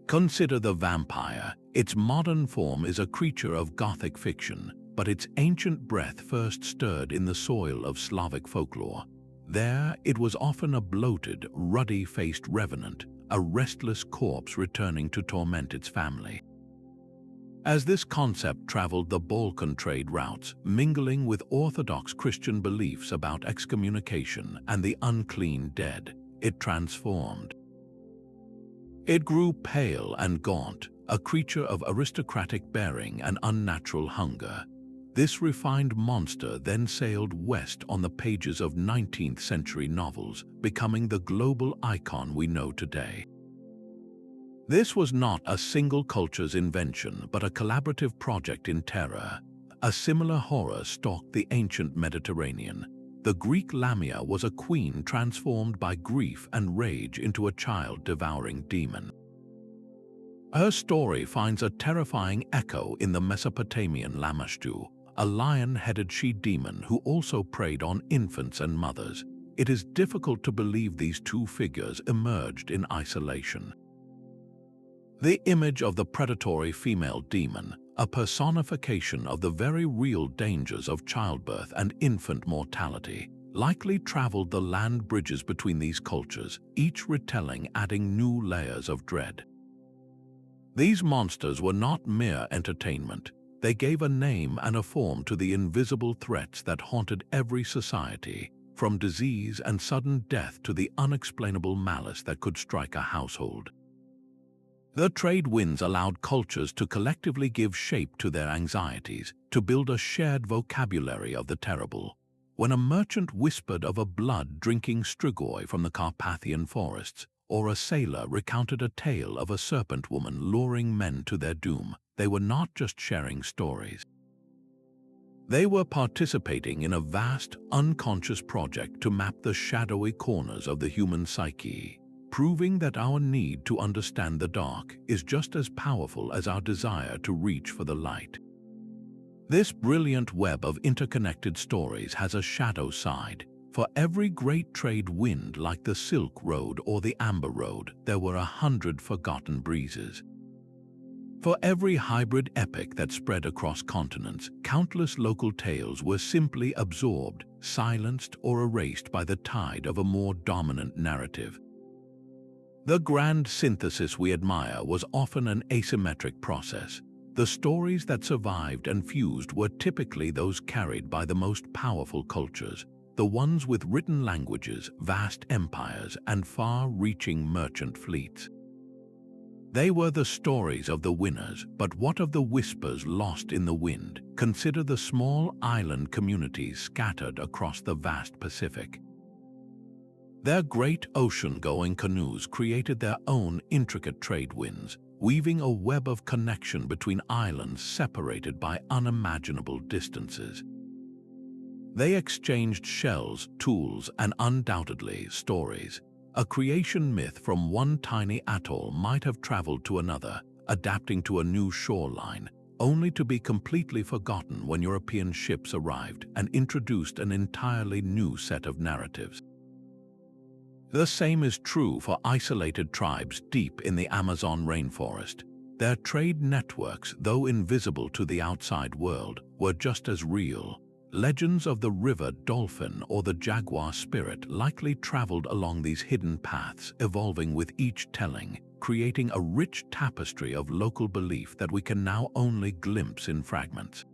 Consider the vampire. Its modern form is a creature of Gothic fiction, but its ancient breath first stirred in the soil of Slavic folklore. There, it was often a bloated, ruddy-faced revenant, a restless corpse returning to torment its family. As this concept traveled the Balkan trade routes, mingling with Orthodox Christian beliefs about excommunication and the unclean dead, it transformed. It grew pale and gaunt, a creature of aristocratic bearing and unnatural hunger. This refined monster then sailed west on the pages of 19th-century novels, becoming the global icon we know today. This was not a single culture's invention, but a collaborative project in terror. A similar horror stalked the ancient Mediterranean. The Greek Lamia was a queen transformed by grief and rage into a child-devouring demon. Her story finds a terrifying echo in the Mesopotamian Lamashtu, a lion-headed she-demon who also preyed on infants and mothers. It is difficult to believe these two figures emerged in isolation. The image of the predatory female demon, a personification of the very real dangers of childbirth and infant mortality, likely traveled the land bridges between these cultures, each retelling adding new layers of dread. These monsters were not mere entertainment. They gave a name and a form to the invisible threats that haunted every society, from disease and sudden death to the unexplainable malice that could strike a household. The trade winds allowed cultures to collectively give shape to their anxieties, to build a shared vocabulary of the terrible. When a merchant whispered of a blood-drinking strigoi from the Carpathian forests, or a sailor recounted a tale of a serpent woman luring men to their doom, they were not just sharing stories. They were participating in a vast, unconscious project to map the shadowy corners of the human psyche, proving that our need to understand the dark is just as powerful as our desire to reach for the light. This brilliant web of interconnected stories has a shadow side. For every great trade wind like the Silk Road or the Amber Road, there were 100 forgotten breezes. For every hybrid epic that spread across continents, countless local tales were simply absorbed, silenced, or erased by the tide of a more dominant narrative. The grand synthesis we admire was often an asymmetric process. The stories that survived and fused were typically those carried by the most powerful cultures, the ones with written languages, vast empires, and far-reaching merchant fleets. They were the stories of the winners, but what of the whispers lost in the wind? Consider the small island communities scattered across the vast Pacific. Their great ocean-going canoes created their own intricate trade winds, weaving a web of connection between islands separated by unimaginable distances. They exchanged shells, tools, and undoubtedly stories. A creation myth from one tiny atoll might have traveled to another, adapting to a new shoreline, only to be completely forgotten when European ships arrived and introduced an entirely new set of narratives. The same is true for isolated tribes deep in the Amazon rainforest. Their trade networks, though invisible to the outside world, were just as real. Legends of the river dolphin or the jaguar spirit likely traveled along these hidden paths, evolving with each telling, creating a rich tapestry of local belief that we can now only glimpse in fragments.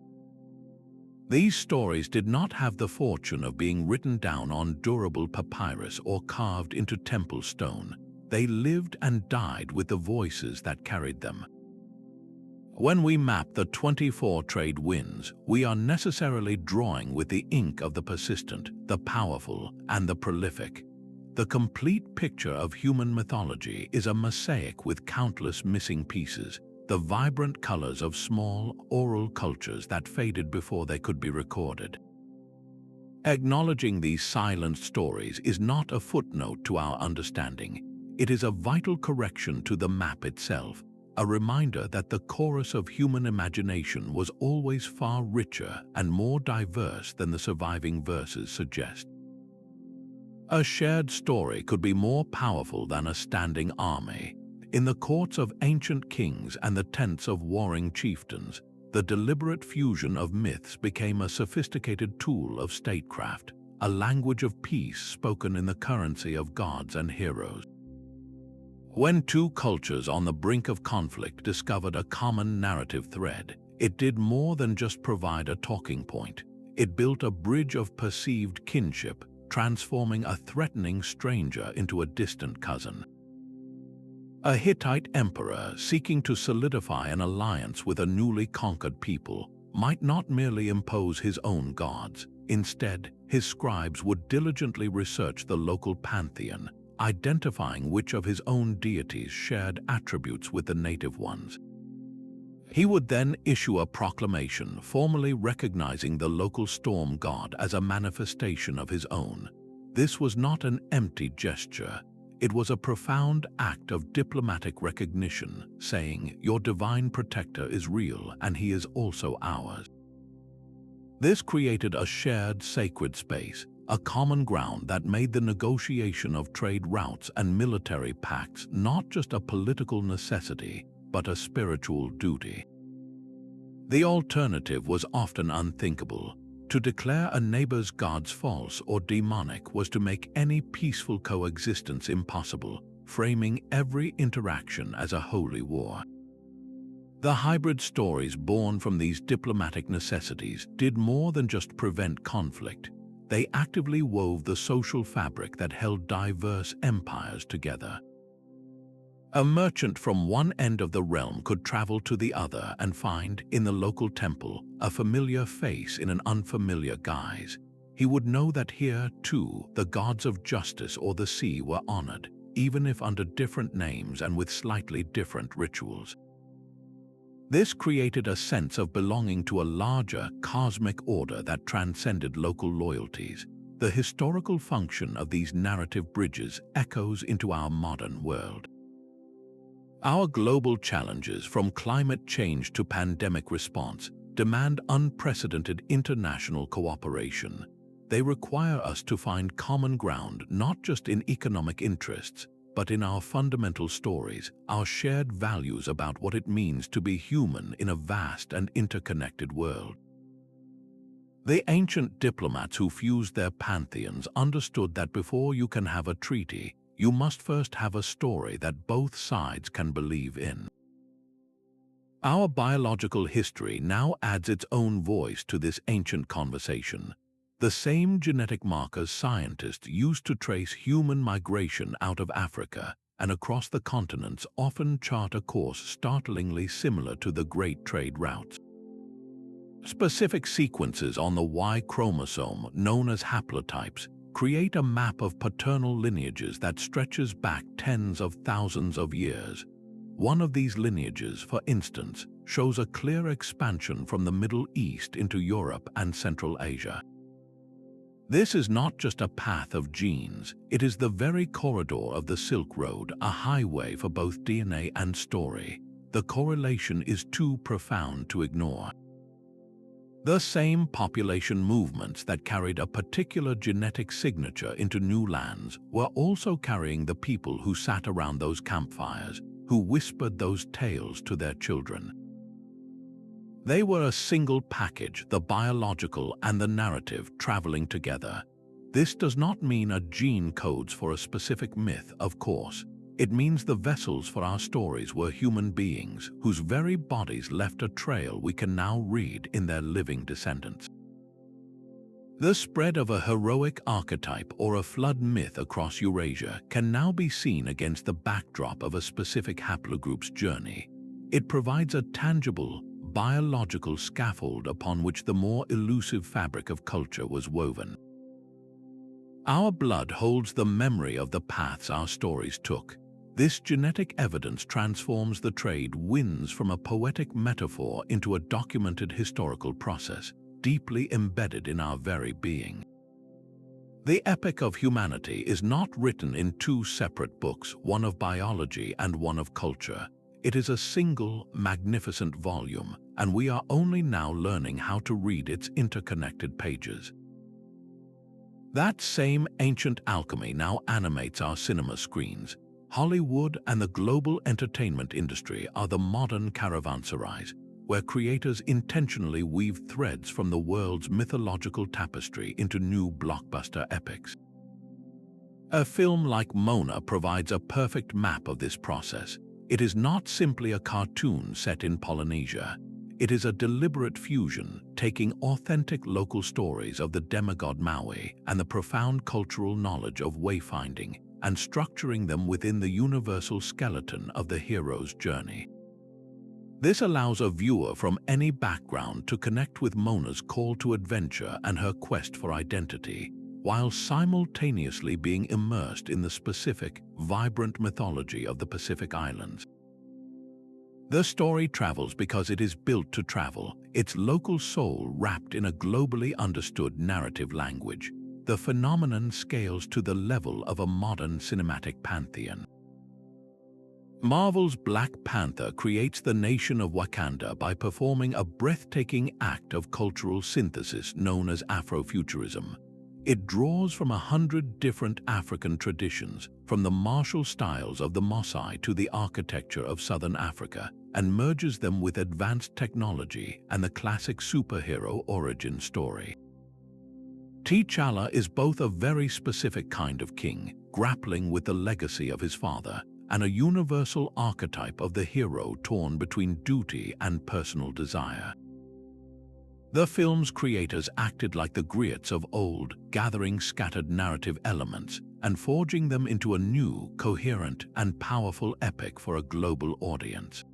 These stories did not have the fortune of being written down on durable papyrus or carved into temple stone. They lived and died with the voices that carried them. When we map the 24 trade winds, we are necessarily drawing with the ink of the persistent, the powerful, and the prolific. The complete picture of human mythology is a mosaic with countless missing pieces, the vibrant colors of small, oral cultures that faded before they could be recorded. Acknowledging these silent stories is not a footnote to our understanding. It is a vital correction to the map itself, a reminder that the chorus of human imagination was always far richer and more diverse than the surviving verses suggest. A shared story could be more powerful than a standing army. In the courts of ancient kings and the tents of warring chieftains, the deliberate fusion of myths became a sophisticated tool of statecraft, a language of peace spoken in the currency of gods and heroes. When two cultures on the brink of conflict discovered a common narrative thread, it did more than just provide a talking point. It built a bridge of perceived kinship, transforming a threatening stranger into a distant cousin. A Hittite emperor seeking to solidify an alliance with a newly conquered people might not merely impose his own gods. Instead, his scribes would diligently research the local pantheon, identifying which of his own deities shared attributes with the native ones. He would then issue a proclamation formally recognizing the local storm god as a manifestation of his own. This was not an empty gesture. It was a profound act of diplomatic recognition, saying, "Your divine protector is real and he is also ours." This created a shared sacred space, a common ground that made the negotiation of trade routes and military pacts not just a political necessity, but a spiritual duty. The alternative was often unthinkable. To declare a neighbor's gods false or demonic was to make any peaceful coexistence impossible, framing every interaction as a holy war. The hybrid stories born from these diplomatic necessities did more than just prevent conflict. They actively wove the social fabric that held diverse empires together. A merchant from one end of the realm could travel to the other and find, in the local temple, a familiar face in an unfamiliar guise. He would know that here, too, the gods of justice or the sea were honored, even if under different names and with slightly different rituals. This created a sense of belonging to a larger, cosmic order that transcended local loyalties. The historical function of these narrative bridges echoes into our modern world. Our global challenges, from climate change to pandemic response, demand unprecedented international cooperation. They require us to find common ground not just in economic interests, but in our fundamental stories, our shared values about what it means to be human in a vast and interconnected world. The ancient diplomats who fused their pantheons understood that before you can have a treaty, you must first have a story that both sides can believe in. Our biological history now adds its own voice to this ancient conversation. The same genetic markers scientists used to trace human migration out of Africa and across the continents often chart a course startlingly similar to the great trade routes. Specific sequences on the Y chromosome, known as haplotypes, create a map of paternal lineages that stretches back tens of thousands of years. One of these lineages, for instance, shows a clear expansion from the Middle East into Europe and Central Asia. This is not just a path of genes, it is the very corridor of the Silk Road, a highway for both DNA and story. The correlation is too profound to ignore. The same population movements that carried a particular genetic signature into new lands were also carrying the people who sat around those campfires, who whispered those tales to their children. They were a single package, the biological and the narrative traveling together. This does not mean a gene codes for a specific myth, of course. It means the vessels for our stories were human beings whose very bodies left a trail we can now read in their living descendants. The spread of a heroic archetype or a flood myth across Eurasia can now be seen against the backdrop of a specific haplogroup's journey. It provides a tangible, biological scaffold upon which the more elusive fabric of culture was woven. Our blood holds the memory of the paths our stories took. This genetic evidence transforms the trade winds from a poetic metaphor into a documented historical process, deeply embedded in our very being. The epic of humanity is not written in two separate books, one of biology and one of culture. It is a single, magnificent volume, and we are only now learning how to read its interconnected pages. That same ancient alchemy now animates our cinema screens. Hollywood and the global entertainment industry are the modern caravanserais, where creators intentionally weave threads from the world's mythological tapestry into new blockbuster epics. A film like Mona provides a perfect map of this process. It is not simply a cartoon set in Polynesia. It is a deliberate fusion, taking authentic local stories of the demigod Maui and the profound cultural knowledge of wayfinding and structuring them within the universal skeleton of the hero's journey. This allows a viewer from any background to connect with Mona's call to adventure and her quest for identity, while simultaneously being immersed in the specific, vibrant mythology of the Pacific Islands. The story travels because it is built to travel, its local soul wrapped in a globally understood narrative language. The phenomenon scales to the level of a modern cinematic pantheon. Marvel's Black Panther creates the nation of Wakanda by performing a breathtaking act of cultural synthesis known as Afrofuturism. It draws from 100 different African traditions, from the martial styles of the Maasai to the architecture of Southern Africa, and merges them with advanced technology and the classic superhero origin story. T'Challa is both a very specific kind of king, grappling with the legacy of his father, and a universal archetype of the hero torn between duty and personal desire. The film's creators acted like the griots of old, gathering scattered narrative elements and forging them into a new, coherent, and powerful epic for a global audience.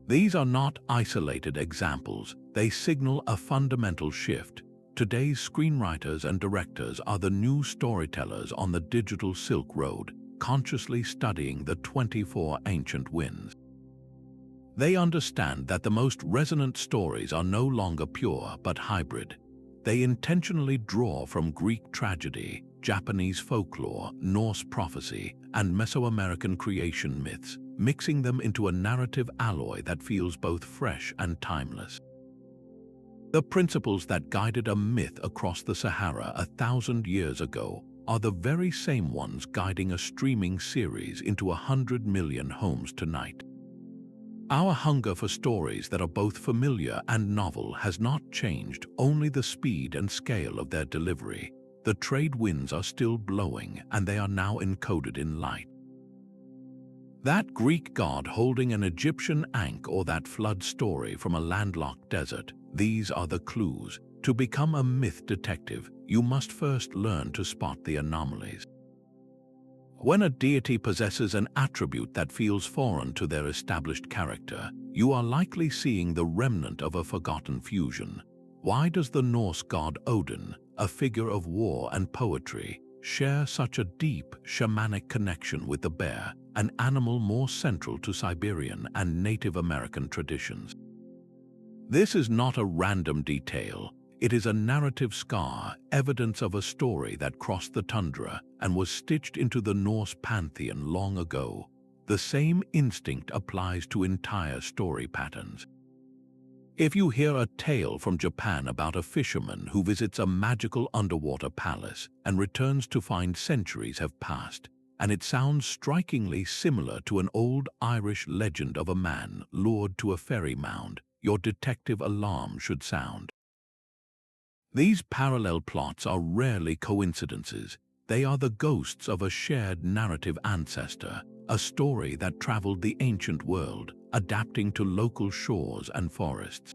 These are not isolated examples, they signal a fundamental shift. Today's screenwriters and directors are the new storytellers on the digital Silk Road, consciously studying the 24 ancient winds. They understand that the most resonant stories are no longer pure but hybrid. They intentionally draw from Greek tragedy, Japanese folklore, Norse prophecy, and Mesoamerican creation myths, mixing them into a narrative alloy that feels both fresh and timeless. The principles that guided a myth across the Sahara 1,000 years ago are the very same ones guiding a streaming series into 100 million homes tonight. Our hunger for stories that are both familiar and novel has not changed, only the speed and scale of their delivery. The trade winds are still blowing, and they are now encoded in light. That Greek god holding an Egyptian ankh or that flood story from a landlocked desert, these are the clues. To become a myth detective, you must first learn to spot the anomalies. When a deity possesses an attribute that feels foreign to their established character, you are likely seeing the remnant of a forgotten fusion. Why does the Norse god Odin, a figure of war and poetry, share such a deep, shamanic connection with the bear, an animal more central to Siberian and Native American traditions? This is not a random detail. It is a narrative scar, evidence of a story that crossed the tundra and was stitched into the Norse pantheon long ago. The same instinct applies to entire story patterns. If you hear a tale from Japan about a fisherman who visits a magical underwater palace and returns to find centuries have passed, and it sounds strikingly similar to an old Irish legend of a man lured to a fairy mound, your detective alarm should sound. These parallel plots are rarely coincidences. They are the ghosts of a shared narrative ancestor, a story that traveled the ancient world, adapting to local shores and forests.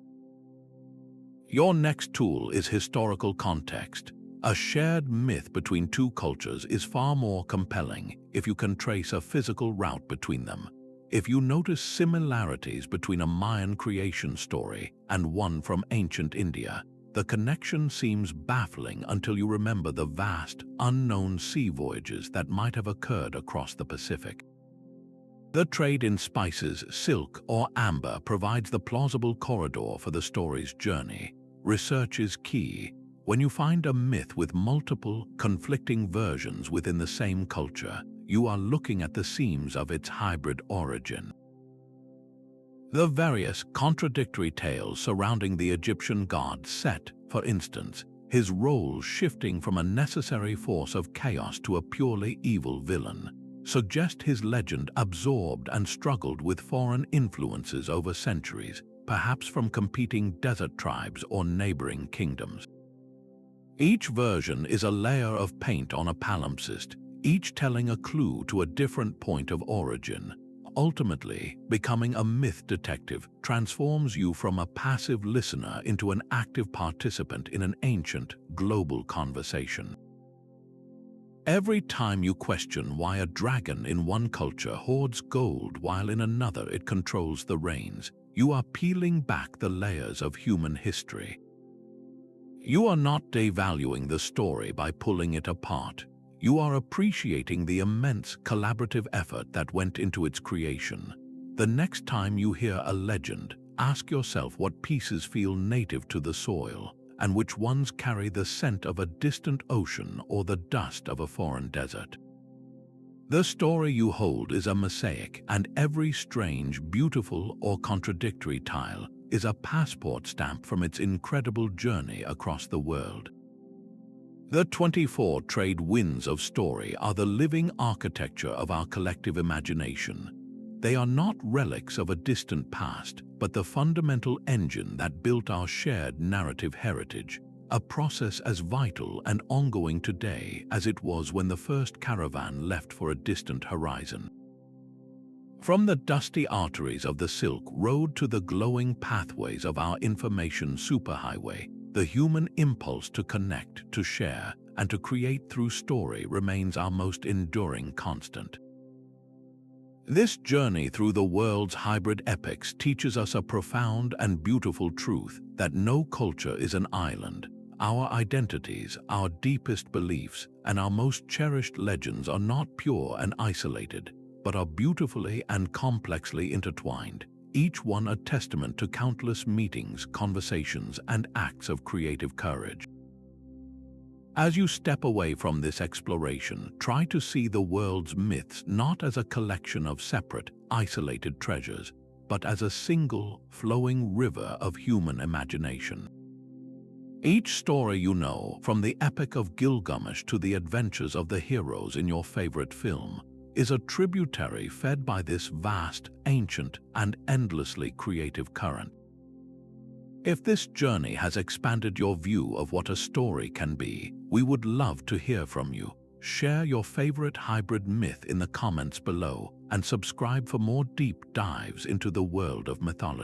Your next tool is historical context. A shared myth between two cultures is far more compelling if you can trace a physical route between them. If you notice similarities between a Mayan creation story and one from ancient India, the connection seems baffling until you remember the vast, unknown sea voyages that might have occurred across the Pacific. The trade in spices, silk, or amber provides the plausible corridor for the story's journey. Research is key. When you find a myth with multiple, conflicting versions within the same culture, you are looking at the seams of its hybrid origin. The various contradictory tales surrounding the Egyptian god Set, for instance, his role shifting from a necessary force of chaos to a purely evil villain, suggest his legend absorbed and struggled with foreign influences over centuries, perhaps from competing desert tribes or neighboring kingdoms. Each version is a layer of paint on a palimpsest, each telling a clue to a different point of origin. Ultimately, becoming a myth detective transforms you from a passive listener into an active participant in an ancient, global conversation. Every time you question why a dragon in one culture hoards gold while in another it controls the rains, you are peeling back the layers of human history. You are not devaluing the story by pulling it apart. You are appreciating the immense collaborative effort that went into its creation. The next time you hear a legend, ask yourself what pieces feel native to the soil, and which ones carry the scent of a distant ocean or the dust of a foreign desert. The story you hold is a mosaic, and every strange, beautiful, or contradictory tile is a passport stamp from its incredible journey across the world. The 24 trade winds of story are the living architecture of our collective imagination. They are not relics of a distant past, but the fundamental engine that built our shared narrative heritage, a process as vital and ongoing today as it was when the first caravan left for a distant horizon. From the dusty arteries of the Silk Road to the glowing pathways of our information superhighway, the human impulse to connect, to share, and to create through story remains our most enduring constant. This journey through the world's hybrid epics teaches us a profound and beautiful truth that no culture is an island. Our identities, our deepest beliefs, and our most cherished legends are not pure and isolated, but are beautifully and complexly intertwined, each one a testament to countless meetings, conversations, and acts of creative courage. As you step away from this exploration, try to see the world's myths not as a collection of separate, isolated treasures, but as a single, flowing river of human imagination. Each story you know, from the Epic of Gilgamesh to the adventures of the heroes in your favorite film, is a tributary fed by this vast, ancient, and endlessly creative current. If this journey has expanded your view of what a story can be, we would love to hear from you. Share your favorite hybrid myth in the comments below and subscribe for more deep dives into the world of mythology.